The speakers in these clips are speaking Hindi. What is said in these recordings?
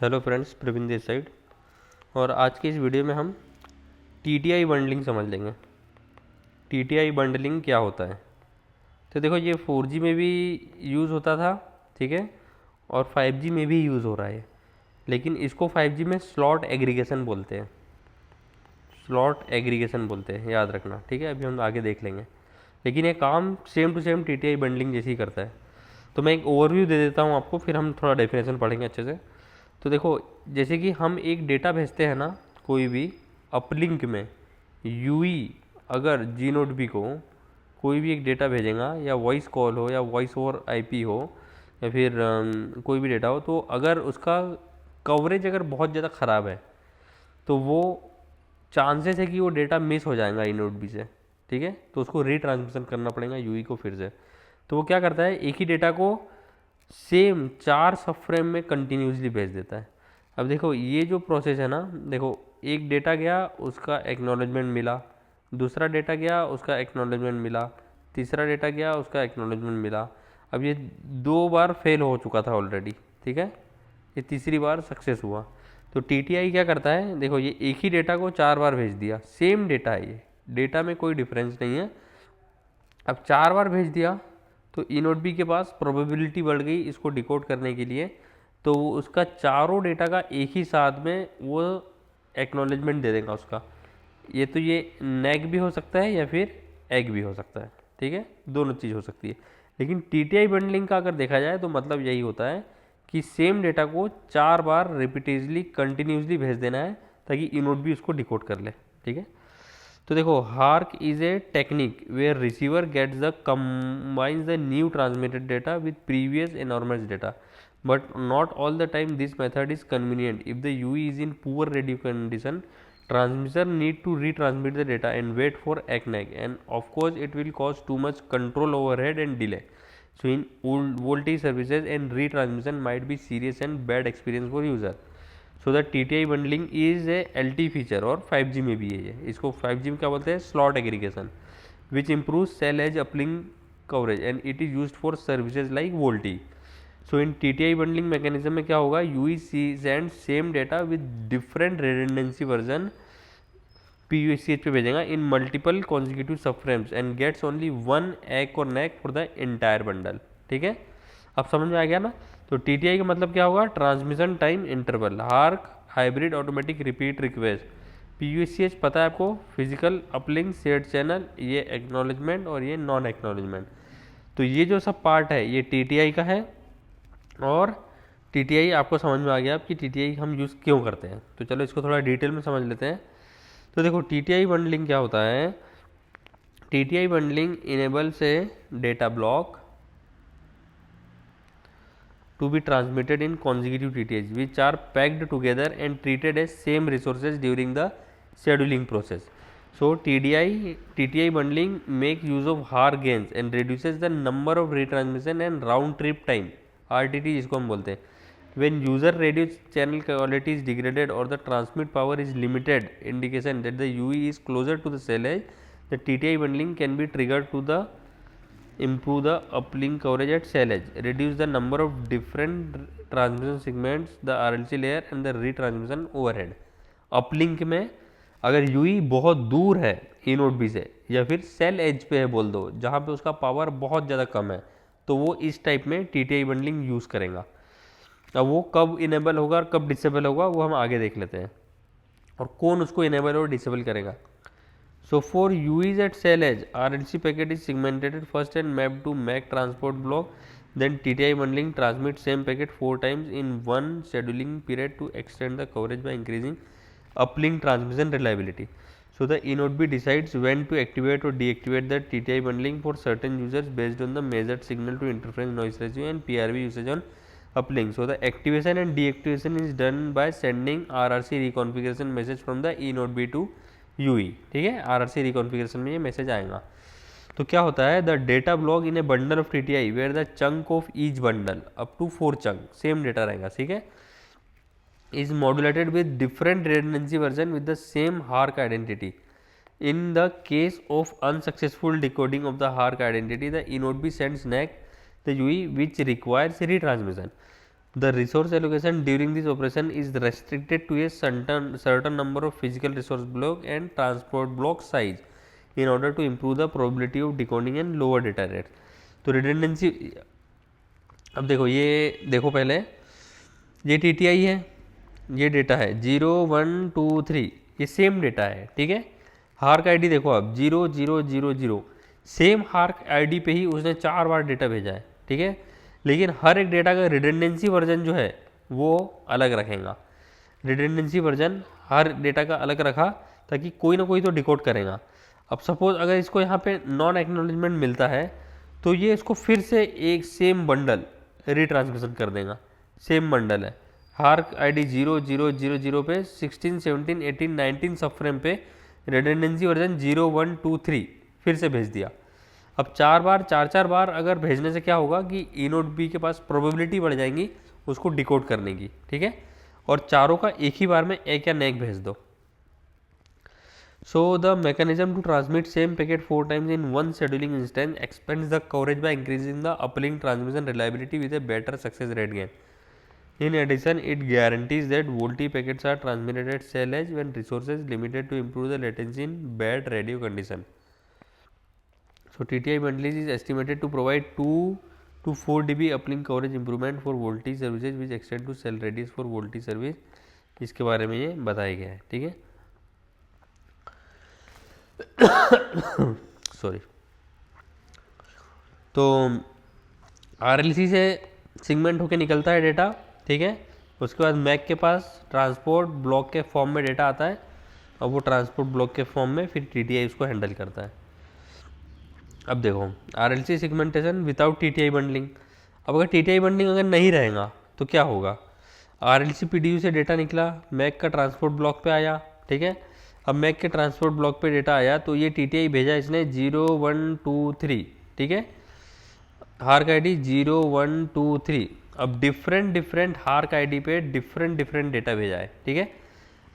Hello friends, Praveen this side. और आज की इस वीडियो में हम टीटीआई बंडलिंग समझ लेंगे। टीटीआई बंडलिंग क्या होता है? तो देखो, ये 4G में भी यूज़ होता था, ठीक है, और 5G में भी यूज़ हो रहा है। लेकिन इसको 5G में स्लॉट एग्रीगेशन बोलते हैं। स्लॉट एग्रीगेशन बोलते हैं, याद रखना, ठीक है। अभी हम आगे देख लेंगे। लेकिन ये काम same to same TTI bundling जैसे ही करता है। तो मैं एक ओवरव्यू दे देता हूँ आपको, फिर हम थोड़ा डेफिनेशन पढ़ेंगे अच्छे से। तो देखो, जैसे कि हम एक डेटा भेजते हैं ना, कोई भी अपलिंक में यूई, अगर जी नोट बी को कोई भी एक डेटा भेजेगा, या वॉइस कॉल हो, या वॉइस ओवर आईपी हो, या फिर कोई भी डेटा हो, तो अगर उसका कवरेज अगर बहुत ज़्यादा ख़राब है तो वो चांसेस है कि वो डेटा मिस हो जाएगा ई नोट बी से, ठीक है। तो उसको रीट्रांसमिशन करना पड़ेगा यूई को फिर से। तो वो क्या करता है, एक ही डेटा को सेम 4 सब फ्रेम में कंटिन्यूसली भेज देता है। अब देखो, ये जो प्रोसेस है ना, देखो, एक डेटा गया, उसका एक्नॉलेजमेंट मिला, दूसरा डेटा गया, उसका एक्नॉलेजमेंट मिला, तीसरा डेटा गया, उसका एक्नॉलेजमेंट मिला। अब ये 2 बार फेल हो चुका था ऑलरेडी, ठीक है। ये तीसरी बार सक्सेस हुआ। तो टीटीआई क्या करता है, देखो, ये एक ही डेटा को 4 बार भेज दिया, सेम डेटा है, ये डेटा में कोई डिफरेंस नहीं है। अब 4 बार भेज दिया तो ई नोट बी के पास प्रोबेबिलिटी बढ़ गई इसको डिकोड करने के लिए। तो वो उसका चारों डेटा का एक ही साथ में वो एक्नॉलेजमेंट दे देगा उसका। ये तो ये नेग भी हो सकता है या फिर एग भी हो सकता है, ठीक है, दोनों चीज़ हो सकती है। लेकिन टीटीआई बंडलिंग का अगर देखा जाए तो मतलब यही होता है कि सेम डेटा को 4 बार रिपीटेडली कंटिन्यूसली भेज देना है, ताकि ई नोट बी उसको डिकोड कर ले, ठीक है। तो देखो, HARQ is a technique where receiver gets the combines the new transmitted data with previous enormous data, but not all the time this method is convenient. If the UE is in poor radio condition, transmitter need to retransmit the data and wait for ACNAG, and of course it will cause too much control overhead and delay. So in old voltage services, and retransmission might be serious and bad experience for user. So the T bundling is A L T feature, और 5G में भी है ये। इसको 5G में क्या बोलते हैं, slot aggregation, which improve cell edge uplink coverage, and it is use for services like VoLTE. So in T bundling mechanism में क्या होगा, you send same data with different redundancy version PUCH पे भेजेगा in multiple consecutive sub frames, and gets only one ACK or NACK for the entire bundle, ठीक है। अब समझ में आ गया ना? तो टीटीआई का मतलब क्या होगा, transmission time interval, hark, hybrid automatic repeat request. PUCH पता है आपको, फिजिकल अपलिंक, शेयर्ड चैनल, ये एक्नॉलेजमेंट और ये नॉन एक्नॉलेजमेंट। तो ये जो सब पार्ट है ये टीटीआई का है। और टीटीआई आपको समझ में आ गया अब कि टीटीआई हम यूज़ क्यों करते हैं। तो चलो इसको थोड़ा डिटेल में समझ लेते हैं। तो देखो, टीटीआई बंडलिंग क्या होता है। TTI bundling enables A data block to be transmitted in consecutive TTH which are packed together and treated as same resources during the scheduling process. So TTI bundling make use of HAR gains and reduces the number of retransmission and round trip time, RTT जिसको हम बोलते हैं, when user radio channel quality is degraded or the transmit power is limited, indication that the UE is closer to the cell edge. The TTI bundling can be triggered to the improve the uplink coverage at cell edge, reduce the number of different transmission segments, the RLC layer and the retransmission overhead. Uplink में अगर यूई बहुत दूर है ई नोट बी से, या फिर सेल एज पे है बोल दो, जहाँ पे उसका पावर बहुत ज़्यादा कम है, तो वो इस टाइप में टीटीआई बंडलिंग यूज़ करेगा। अब वो कब इनेबल होगा और कब डिसेबल होगा वो हम आगे देख लेते हैं, और कौन उसको इनेबल और डिसेबल करेगा। So for UEs at cell edge, RLC packet is segmented first and mapped to MAC transport block. Then TTI bundling transmits same packet 4 times in one scheduling period to extend the coverage by increasing uplink transmission reliability. So the eNodeB decides when to activate or deactivate the TTI bundling for certain users based on the measured signal to interference noise ratio and PRV usage on uplink. So the activation and deactivation is done by sending RRC reconfiguration message from the eNodeB to UE, ठीक है। आरआरसी रिकॉन्फ़िगरेशन में ये मैसेज आएगा। तो क्या होता है, the data block in a bundle of TTI where the chunk of each bundle up to 4 chunk, same data रहेगा, ठीक है, is modulated with different redundancy version with the same HARQ identity. In the case of unsuccessful decoding of the HARQ identity, the eNodeB sends NACK the UE which requires retransmission. The resource allocation during this operation is restricted to a certain number of physical resource block and transport block size in order to improve the probability of decoding and lower data rate. तो रिडंडेंसी, अब देखो ये देखो पहले ये TTI है, ये डेटा है 0 1 2 3, ये सेम डेटा है, ठीक है। हार्क आईडी देखो अब 0 0 0 0, सेम हार्क आईडी पे ही उसने 4 बार डेटा भेजा है, ठीक है। लेकिन हर एक डेटा का रिडंडेंसी वर्जन जो है वो अलग रखेगा। रिडंडेंसी वर्जन हर डेटा का अलग रखा ताकि कोई ना कोई तो डिकोड करेगा। अब सपोज अगर इसको यहाँ पे नॉन एक्नॉलेजमेंट मिलता है तो ये इसको फिर से एक सेम बंडल रिट्रांसमिशन कर देगा। सेम बंडल है, हार्क आईडी 0 0 0 0 पे 16 17 18 19 सब फ्रेम पे रिडंडेंसी वर्जन 0 1 2 3 फिर से भेज दिया। अब 4 बार अगर भेजने से क्या होगा कि ई नोड बी के पास प्रोबेबिलिटी बढ़ जाएंगी उसको डिकोड करने की, ठीक है। और चारों का एक ही बार में एक या नेक भेज दो। So the mechanism to transmit same packet 4 times in one scheduling instance expands the coverage by increasing the uplink transmission reliability with a better success rate gain. In addition, it guarantees that VoLTE packets are transmitted at cell edge when resources limited to improve the latency in bad radio condition. So TTI bundling is estimated to provide 2 to 4 dB uplink coverage improvement for VoLTE services which extend to cell radius for VoLTE service. इसके बारे में ये बताया गया है, ठीक है। सॉरी। तो RLC से सिगमेंट होके निकलता है डेटा, ठीक है। उसके बाद मैक के पास ट्रांसपोर्ट ब्लॉक के फॉर्म में डेटा आता है और वो ट्रांसपोर्ट ब्लॉक के फॉर्म में फिर TTI उसको हैंडल करता है। अब देखो RLC segmentation without TTI bundling. अब अगर TTI बंडलिंग अगर नहीं रहेगा तो क्या होगा, RLC PDU से डेटा निकला, मैक का ट्रांसपोर्ट ब्लॉक पे आया, ठीक है। अब मैक के ट्रांसपोर्ट ब्लॉक पे डेटा आया तो ये TTI भेजा इसने 0 1 2 3, ठीक है। Hark ID 0 1 2 3। अब डिफरेंट हार्क आईडी पे डिफरेंट डेटा भेजा है, ठीक है।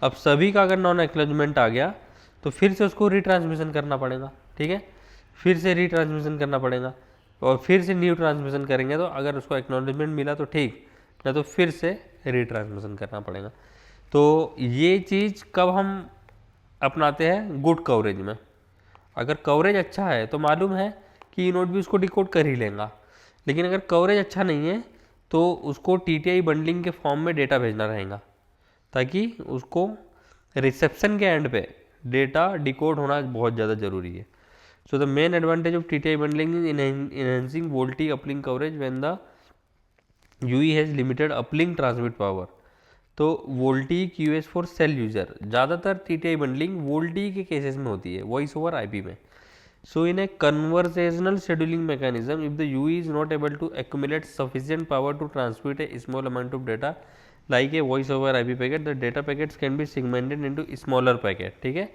अब सभी का अगर नॉन एक्नॉलेजमेंट आ गया तो फिर से उसको रिट्रांसमिशन करना पड़ेगा, ठीक है। फिर से रिट्रांसमिशन करना पड़ेगा और फिर से न्यू ट्रांसमिशन करेंगे तो अगर उसको एक्नॉलेजमेंट मिला तो ठीक, ना तो फिर से रिट्रांसमिशन करना पड़ेगा। तो ये चीज़ कब हम अपनाते हैं, गुड कवरेज में। अगर कवरेज अच्छा है तो मालूम है कि ई नोड भी उसको डिकोड कर ही लेगा, लेकिन अगर कवरेज अच्छा नहीं है तो उसको TTI बंडलिंग के फॉर्म में डेटा भेजना रहेगा ताकि उसको रिसेप्शन के एंड पे डेटा डिकोड होना बहुत ज़्यादा ज़रूरी है। So the main advantage of TTI bundling is enhancing VoLTE uplink coverage when the UE has limited uplink transmit power. तो VoLTE QS for cell user, ज़्यादातर TTI बंडलिंग वोल्टी के केसेस में होती है, वॉइस ओवर IP में। So in a conversational scheduling mechanism if the UE is not able to accumulate sufficient power to transmit a small amount of data like a voice over IP packet, the data packets can be segmented into smaller packet, ठीक है,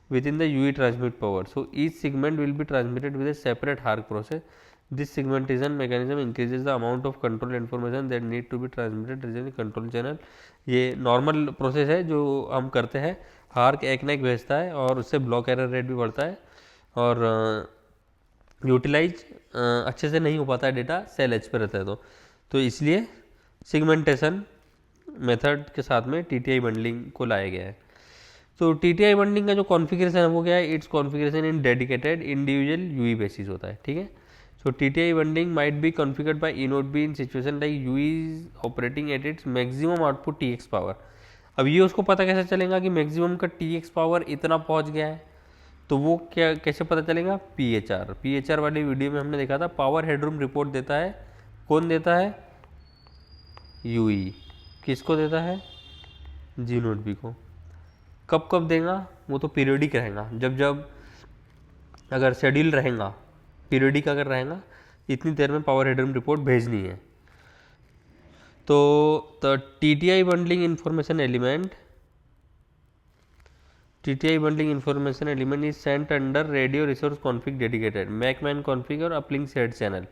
with in the UE transmit power. So each segment will be transmitted with A separate hark process. This segmentation mechanism increases the amount of control information that need to be transmitted within the control channel. ये नॉर्मल प्रोसेस है जो हम करते हैं, हार्क एक ना एक भेजता है और उससे ब्लॉक एरर रेट भी बढ़ता है और यूटिलाइज अच्छे से नहीं हो पाता है डेटा सेल एज पे रहता है। तो इसलिए सिगमेंटेशन मेथड के साथ में TTI बंडलिंग को लाया गया है। तो TTI बंडलिंग का जो कॉन्फ़िगरेशन है वो क्या है, it's configuration in dedicated individual UE basis होता है, ठीक है। So TTI bundling might be configured by eNodeB B in situation like UE is operating at its maximum output TX power। अब ये उसको पता कैसे चलेगा कि मैक्सिमम का TX पावर इतना पहुंच गया है, तो वो क्या कैसे पता चलेगा, PHR वाली वीडियो में हमने देखा था, पावर हेडरूम रिपोर्ट देता है। कौन देता है, UE। किसको देता है, gNodeB को। कब देगा, वो तो पीरियडिक रहेगा, जब अगर शेड्यूल रहेगा, पीरियडिक अगर रहेगा, इतनी देर में पावर हेडरूम रिपोर्ट भेजनी है। तो the TTI bundling information element is sent under radio resource config dedicated MAC main config और अपलिंक शेड चैनल,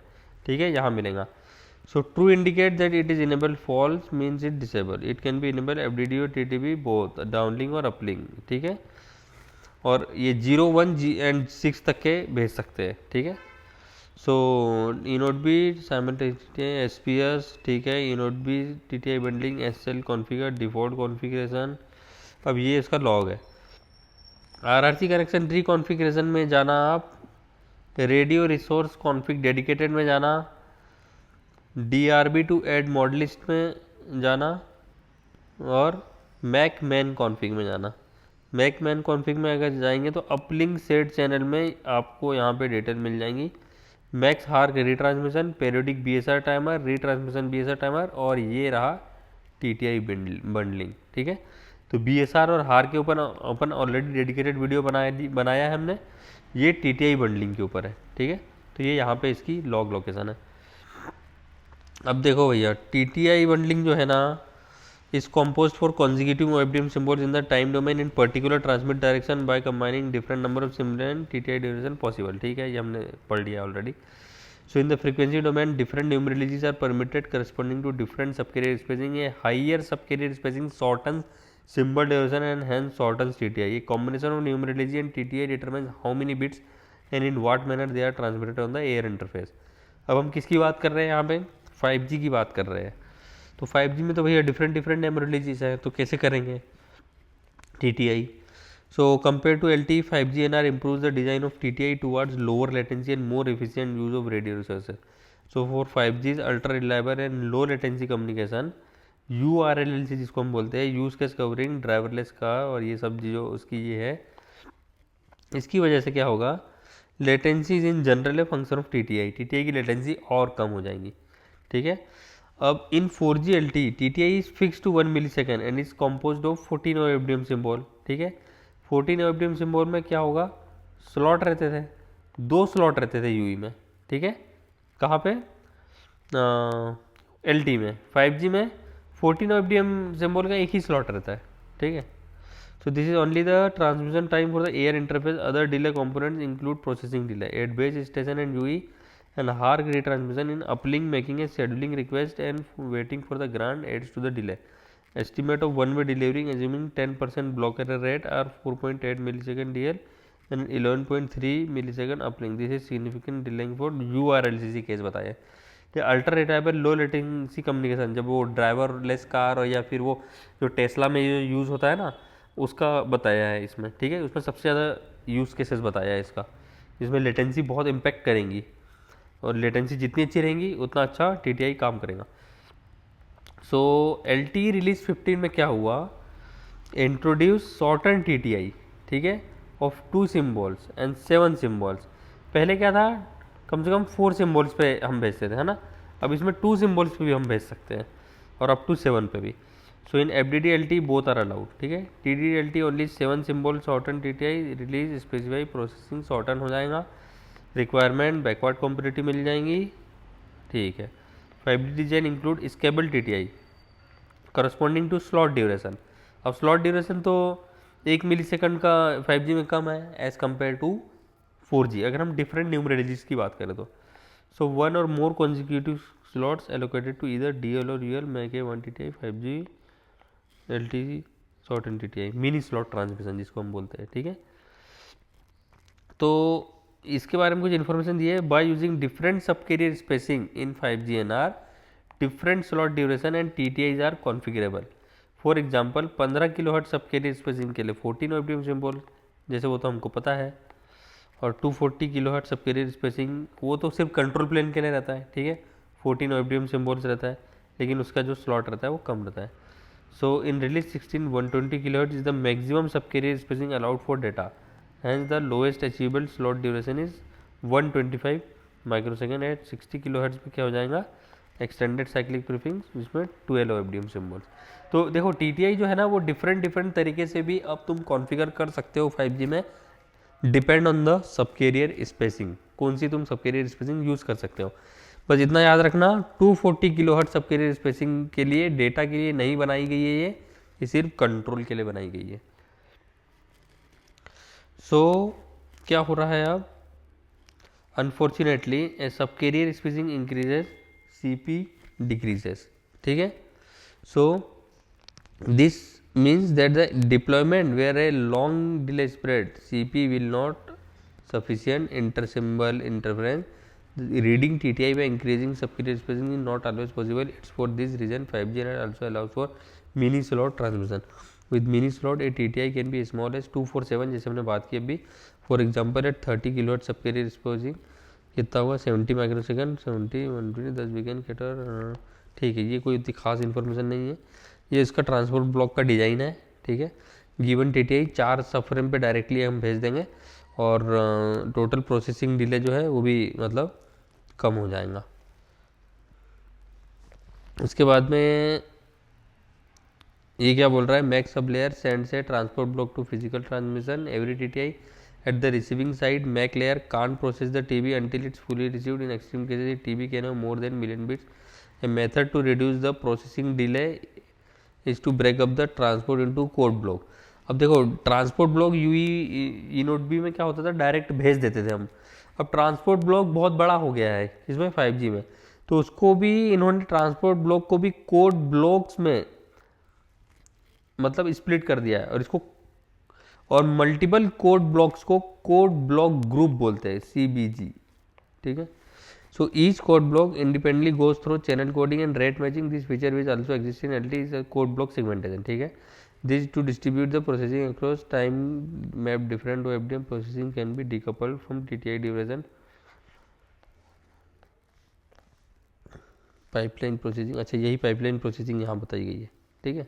ठीक है, यहाँ मिलेगा। So true indicate that it is enable, false means it disable. It can be enable FDD और TTB बोथ, डाउनलिंक और अपलिंक, ठीक है। और ये 0 1 एंड 6 तक के भेज सकते हैं, ठीक है। So eNodeB S P S, ठीक है, eNodeB T T I bundling S L configure default configuration. अब ये इसका लॉग है। R R C connection reconfiguration में जाना आप, रेडियो रिसोर्स कॉन्फ़िग डेडिकेटेड में जाना, D R B to add mod list में जाना, और मैक मैन कॉन्फ़िग में जाना। मैक मैन कॉन्फ़िग में अगर जाएंगे तो अपलिंक सेट चैनल में आपको यहाँ पे डिटेल मिल जाएंगी। Max hark retransmission, periodic BSR timer, retransmission BSR timer, और ये रहा टीटीआई बंडलिंग, ठीक है। तो बीएसआर और हार के ऊपर अपन ऑलरेडी डेडिकेटेड वीडियो बनाया है हमने, ये टीटीआई बंडलिंग के ऊपर है, ठीक है। तो ये यहाँ पे इसकी लॉग लोकेशन है। अब देखो भैया, टीटीआई बंडलिंग जो है ना, is composed for consecutive OFDM symbols in the time domain in particular transmit direction by combining different number of simultaneous TTI duration possible, ठीक है, ये हमने पढ़ लिया already. So in the frequency domain different numerologies are permitted corresponding to different subcarrier spacing. A higher subcarrier spacing shortens symbol duration and hence shortens TTI. A combination of numerology and TTI determines how many bits and in what manner they are transmitted on the air interface. अब हम किसकी बात कर रहे हैं यहाँ पे? 5G की बात कर रहे हैं। तो 5G में तो भैया डिफरेंट न्यूमरोलॉजीज है, तो कैसे करेंगे TTI? So compared to LTE, 5G NR improves the design of TTI towards lower latency and more efficient use of radio resources. So for 5G's ultra reliable and low latency communication, URLLC जिसको हम बोलते हैं, यूज केस कवरिंग ड्राइवरलेस का, और ये सब जो उसकी ये है, इसकी वजह से क्या होगा, latency is in general a function of TTI की लेटेंसी और कम हो जाएंगी, ठीक है। अब in 4G LTE TTI is fix to 1 millisecond and is composed of 14 OFDM symbol, ठीक है। 14 OFDM सिंबल में क्या होगा, स्लॉट रहते थे, 2 स्लॉट रहते थे यूई में, ठीक है। कहाँ पे, LTE में। 5G में 14 OFDM सिंबल का एक ही स्लॉट रहता है, ठीक है। So this is only the transmission time for the air interface. Other delay components include processing delay at base station and UE, and HARC retransmission in uplink, making a scheduling request and waiting for the grant adds to the delay. Estimate of one-way delivering assuming 10% block error rate are 4.8 millisecond DL and 11.3 millisecond uplink. This is significant delaying for URLCC case बताया। ये ultra reliable low latency communication, जब वो ड्राइवरलेस कार और या फिर वो जो टेस्ला में यूज़ होता है ना, उसका बताया है इसमें, ठीक है। उसमें सबसे ज़्यादा यूज़ केसेस बताया है इसका, जिसमें लेटेंसी बहुत इम्पेक्ट करेंगी, और लेटेंसी जितनी अच्छी रहेंगी उतना अच्छा TTI काम करेगा। सो LTE रिलीज 15 में क्या हुआ, इंट्रोड्यूस शॉर्टन TTI, ठीक है, ऑफ 2 सिम्बॉल्स एंड 7 सिम्बॉल्स। पहले क्या था, कम से कम 4 सिम्बॉल्स पे हम भेजते थे, है ना। अब इसमें 2 सिम्बॉल्स पे भी हम भेज सकते हैं, और अप टू 7 पे भी। So in FDD LTE both are allowed, ठीक है। TDD LTE only 7 symbol shorten TTI release specify processing shorten हो जाएगा, रिक्वायरमेंट बैकवर्ड कॉम्पिटिटिव मिल जाएंगी, ठीक है। 5G design include scalable TTI corresponding to slot duration. अब स्लॉट ड्यूरेशन तो 1 मिलीसेकंड का 5G में कम है एज कम्पेयर टू 4G, अगर हम डिफरेंट न्यूमरोलॉजीज की बात करें तो। सो 1 और more consecutive slots allocated to इधर DL और UL MAC 1 TTI 5G LTE shorten TTI mini slot transmission जिसको हम बोलते हैं, ठीक है। तो इसके बारे में कुछ इन्फॉर्मेशन दी है। By using different sub carrier spacing in 5G NR, different slot duration and TTIs are configurable. For example 15 kilohertz sub carrier spacing के लिए 14 OFDM सिंबल, जैसे वो तो हमको पता है, और 240 किलोहर्ट्ज सब कैरियर स्पेसिंग वो तो सिर्फ कंट्रोल प्लेन के लिए रहता है, ठीक है। 14 OFDM सिंबल्स रहता है, लेकिन उसका जो स्लॉट रहता है वो कम रहता है। So in release 16, 120 kHz is the maximum subcarrier spacing allowed for data. Hence the lowest achievable slot duration is 125 microsecond at 60 kHz पे क्या हो जाएगा, extended cyclic preference, जिसमें 12 OFDM symbols। तो देखो TTI जो है ना, वो डिफरेंट तरीके से भी अब तुम कॉन्फ़िगर कर सकते हो 5G में, depend on the sub carrier spacing, कौन सी तुम सब कैरियर स्पेसिंग यूज़ कर सकते हो। बस इतना याद रखना, 240 किलोहर्ट्ज सब कैरियर स्पेसिंग के लिए, डेटा के लिए नहीं बनाई गई है, ये सिर्फ कंट्रोल के लिए बनाई गई है। सो क्या हो रहा है अब, unfortunately a sub carrier spacing increases, CP decreases, ठीक है। So this means that the deployment where a long delay spread CP will not sufficient inter-symbol interference Reading TTI by increasing subcarrier spacing is not always possible. It's for this reason 5G NR also allows for mini slot transmission. With mini slot, a TTI can be as small as 247, जैसे हमने बात की अभी. For example at 30 kilohertz subcarrier spacing कितना हुआ 70 माइक्रोसेकंड 70 120 10 बिगन कैटर. ठीक है, ये कोई इतनी खास इन्फॉर्मेशन नहीं है. ये इसका ट्रांसपोर्ट ब्लॉक का डिज़ाइन है. ठीक है, गिवन TTI 4 सबफ्रेम पे डायरेक्टली हम भेज देंगे और टोटल प्रोसेसिंग डिले जो है वो भी मतलब कम हो जाएगा. उसके बाद में ये क्या बोल रहा है, MAC sub layer sends a transport block to physical transmission. Every TTI at the receiving side MAC layer can't process the TB until it's fully received. In extreme cases TB can have more than million bits. A method to reduce the processing delay is to break up the transport into code block. अब देखो transport block eNodeB में क्या होता था, डायरेक्ट भेज देते थे हम. अब ट्रांसपोर्ट ब्लॉक बहुत बड़ा हो गया है इसमें 5G में, तो उसको भी इन्होंने ट्रांसपोर्ट ब्लॉक को भी कोड ब्लॉक्स में मतलब स्प्लिट कर दिया है. और इसको और मल्टीपल कोड ब्लॉक्स को कोड ब्लॉक ग्रुप बोलते हैं, CBG. ठीक है, so each code block independently goes through channel coding and rate matching. This feature which also exist in LTE is code block segmentation. ठीक है, this to distribute the processing across time map different to FDM. Processing can be decoupled from TTI duration. Pipeline processing, अच्छा यही पाइपलाइन प्रोसेसिंग यहाँ बताई गई है. ठीक है,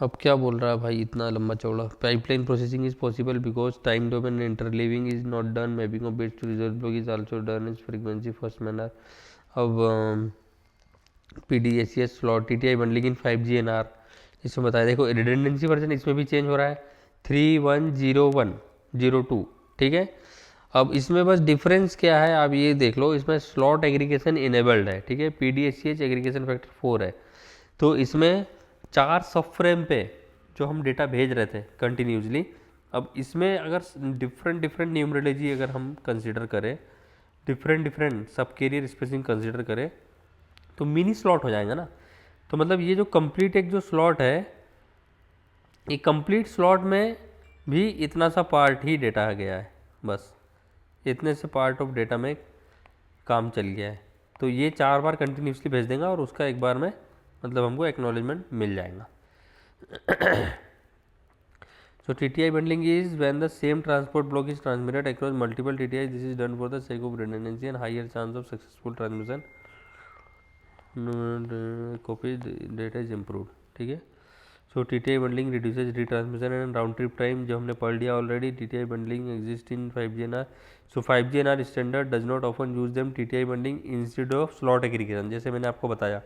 अब क्या बोल रहा है भाई इतना लंबा चौड़ा. Pipeline processing is possible because time domain interleaving is not done. Mapping of bits to result block is also done is frequency first manner. अब PDSCS slot TTI bundling in 5G NR इसमें बताया. देखो रिडंडेंसी वर्जन इसमें भी चेंज हो रहा है 310102. ठीक है, अब इसमें बस डिफरेंस क्या है आप ये देख लो. इसमें स्लॉट एग्रीगेशन इनेबल्ड है. ठीक है, PDSCH एग्रीगेशन फैक्टर 4 है. तो इसमें 4 सब फ्रेम पे जो हम डेटा भेज रहे थे कंटिन्यूसली, अब इसमें अगर डिफरेंट न्यूमरोलॉजी अगर हम कंसिडर करें, different sub carrier spacing consider करें, तो मिनी स्लॉट हो जाएगा ना. तो मतलब ये जो कंप्लीट एक जो स्लॉट है, ये कंप्लीट स्लॉट में भी इतना सा पार्ट ही डेटा आ गया है. बस इतने से पार्ट ऑफ डेटा में काम चल गया है. तो ये 4 बार कंटिन्यूसली भेज देगा और उसका एक बार में मतलब हमको एक्नॉलेजमेंट मिल जाएगा. So TTI bundling is when the same transport block is transmitted across multiple TTI. This is done for the sake of redundancy and higher chance of successful transmission. Copy data is improve. ठीक है, so TTI bundling reduces retransmission and round trip time, जो हमने पढ़ लिया already. TTI bundling exist in 5G NR. So 5G NR standard does not often use them TTI bundling instead of slot aggregation. जैसे मैंने आपको बताया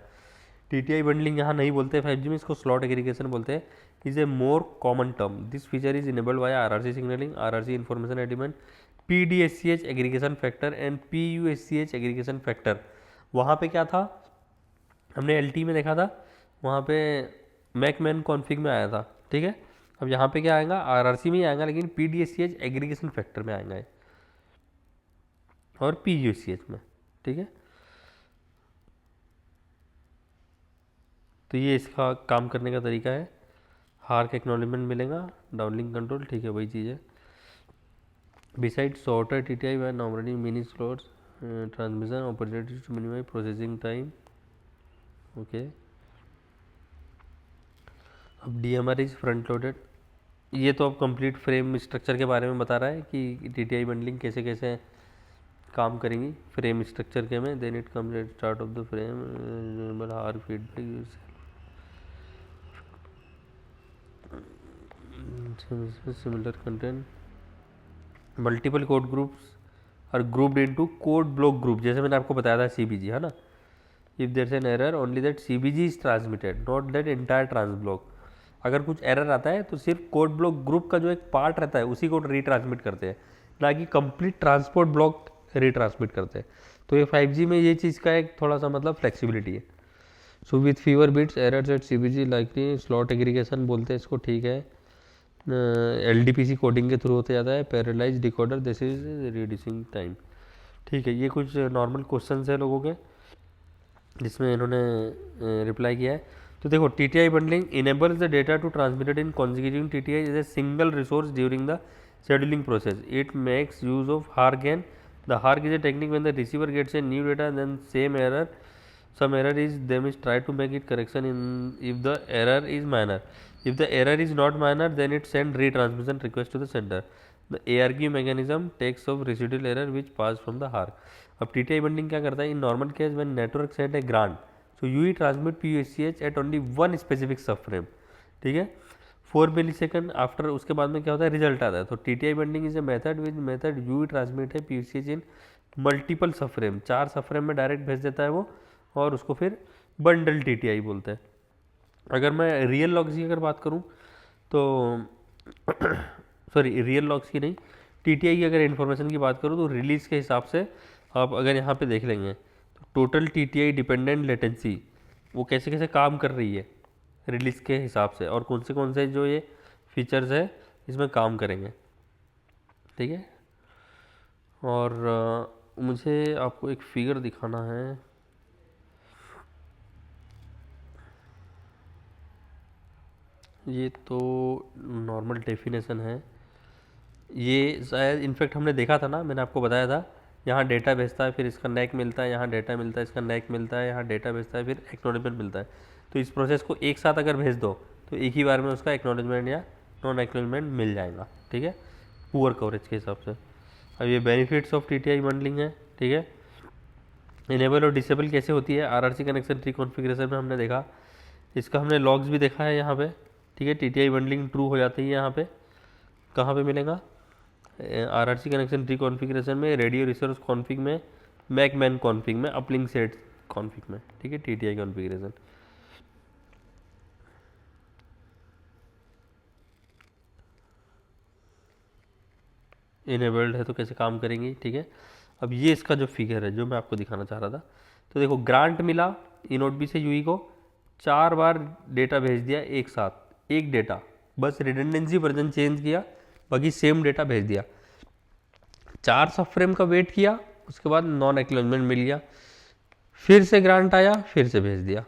TTI बंडलिंग यहाँ नहीं बोलते 5G में, इसको स्लॉट एग्रीगेशन बोलते हैं. Is a more common term. This feature is enabled by RRC सिग्नलिंग, RRC information element, PDSCH aggregation factor and PUSCH aggregation factor. वहाँ पे क्या था, हमने LTE में देखा था, वहाँ पे मैकमैन कॉन्फ़िग में आया था. ठीक है, अब यहाँ पे क्या आएगा, RRC में ही आएगा, लेकिन PDSCH एग्रीगेशन फैक्टर में आएगा और PUSCH में. ठीक है, तो ये इसका काम करने का तरीका है. हार्क एक्नॉलेजमेंट मिलेगा, डाउनलिंक कंट्रोल. ठीक है, वही चीज़ है. Beside shorter TTI we normally mini slots transmission opportunities to minimize processing time. Okay, अब DMR इज फ्रंट लोडेड. ये तो अब कंप्लीट फ्रेम स्ट्रक्चर के बारे में बता रहा है कि TTI बंडलिंग कैसे कैसे काम करेंगी फ्रेम स्ट्रक्चर के में. Then it comes at start of the frame HARQ feedback similar content. Multiple code groups are grouped into code block group. जैसे मैंने आपको बताया था CBG है ना. If there's an error, only that CBG is transmitted, not that entire trans block. अगर कुछ एरर आता है तो सिर्फ कोड ब्लॉक ग्रुप का जो एक पार्ट रहता है उसी को रीट्रांसमिट करते हैं, ना कि कंप्लीट ट्रांसपोर्ट ब्लॉक रीट्रांसमिट करते हैं. तो ये 5G में ये चीज़ का एक थोड़ा सा मतलब फ्लेक्सिबिलिटी है. So with fewer bits errors at CBG likely slot aggregation बोलते हैं इसको. ठीक है, LDPC कोडिंग के थ्रू होते जाता है. Parallelize decoder, this is reducing time. ठीक है, ये कुछ नॉर्मल क्वेश्चन है लोगों के जिसमें इन्होंने रिप्लाई किया है. तो देखो TTI bundling enables the data to transmitted in consecutive TTI is a single resource during the scheduling process. It makes use of HARQ and the HARQ is a technique when the receiver gets a new data and then some error is them is try to make it correction in if the error is minor. If the error is not minor, then it send retransmission request to the sender. The ARQ mechanism takes off residual error which pass from the HARQ. अब TTI bundling क्या करता है? In normal case when network send a grant, so UE transmit PUSCH at only one specific subframe. ठीक है, 4 मिलीसेकंड आफ्टर उसके बाद में क्या होता है? रिजल्ट आता है. तो TTI bundling is a method which method you transmit है PUSCH इन मल्टीपल सबफ्रेम, 4 सबफ्रेम में डायरेक्ट भेज देता है वो, और उसको फिर बंडल TTI बोलते हैं. अगर मैं रियल लॉग्स की अगर बात करूं तो सॉरी रियल लॉग्स की नहीं, TTI की अगर इन्फॉर्मेशन की बात करूं तो रिलीज़ के हिसाब से आप अगर यहाँ पे देख लेंगे तो टोटल TTI डिपेंडेंट लेटेंसी वो कैसे कैसे काम कर रही है रिलीज़ के हिसाब से, और कौन से जो ये फीचर्स है इसमें काम करेंगे. ठीक है, और मुझे आपको एक फिगर दिखाना है. ये तो नॉर्मल डेफिनेशन है, ये शायद इनफैक्ट हमने देखा था ना, मैंने आपको बताया था. यहाँ डेटा भेजता है, फिर इसका नेक मिलता है, यहाँ डेटा मिलता है, इसका नेक मिलता है, यहाँ डेटा भेजता है, फिर एक्नॉलेजमेंट मिलता है. तो इस प्रोसेस को एक साथ अगर भेज दो तो एक ही बार में उसका एक्नॉलेजमेंट या नॉन एक्नॉलेजमेंट मिल जाएगा. ठीक है, पुअर कवरेज के हिसाब से. अब ये बेनिफिट्स ऑफ TTI बंडलिंग है. ठीक है, इनेबल और डिसेबल कैसे होती है? RRC कनेक्शन ट्री कॉन्फ़िगरेशन में हमने देखा, इसका हमने लॉग्स भी देखा है यहाँ पे. ठीक है, TTI बंडलिंग ट्रू हो जाती है यहाँ पे. कहाँ पे मिलेगा? RRC कनेक्शन ट्री कॉन्फ़िगरेशन में, रेडियो रिसोर्स कॉन्फ़िग में, मैकमैन कॉन्फ़िग में, अपलिंक सेट कॉन्फ़िग में. ठीक है, TTI कॉन्फ़िगरेशन इनेबल्ड है तो कैसे काम करेंगी. ठीक है, अब ये इसका जो फिगर है जो मैं आपको दिखाना चाह रहा था, तो देखो ग्रांट मिला इनोड बी से यूई को, 4 बार डेटा भेज दिया एक साथ, एक डेटा, बस रिडंडेंसी वर्जन चेंज किया, बाकी सेम डेटा भेज दिया. 4 सब फ्रेम का वेट किया, उसके बाद नॉन एक्नॉलेजमेंट मिल गया, फिर से ग्रांट आया, फिर से भेज दिया.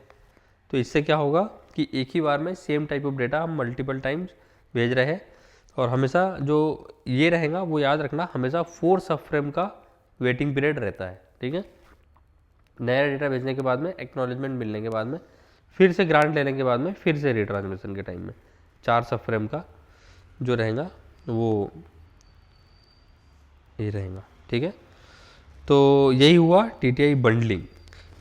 तो इससे क्या होगा कि एक ही बार में सेम टाइप ऑफ डेटा हम मल्टीपल टाइम्स भेज रहे हैं. और हमेशा जो ये रहेगा वो याद रखना, हमेशा 4 सब फ्रेम का वेटिंग पीरियड रहता है. ठीक है, नया डेटा भेजने के बाद में, एक्नॉलेजमेंट मिलने के बाद में, फिर से ग्रांट लेने के बाद में, फिर से रिट्रांसमिशन के टाइम में 4 सब फ्रेम का जो रहेगा वो ये रहेगा. ठीक है, तो यही हुआ TTI bundling.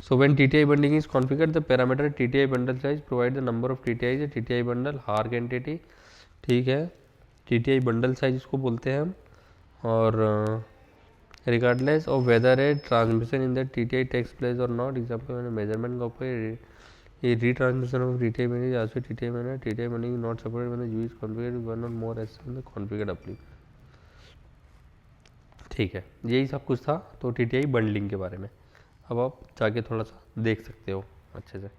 So when TTI bundling is configured, the parameter TTI bundle size provide the number of TTIs, TTI bundle HARQ entity. ठीक है, TTI bundle size इसको बोलते हैं हम. और regardless of whether a transmission in the TTI takes place or not, example when a measurement of a retransmission of TTI bundle is also TTI bundle. TTI bundling is not supported when the U is configured with one or more as in the configured uplink. ठीक है, यही सब कुछ था तो TTI बंडलिंग के बारे में. अब आप जाके थोड़ा सा देख सकते हो अच्छे से.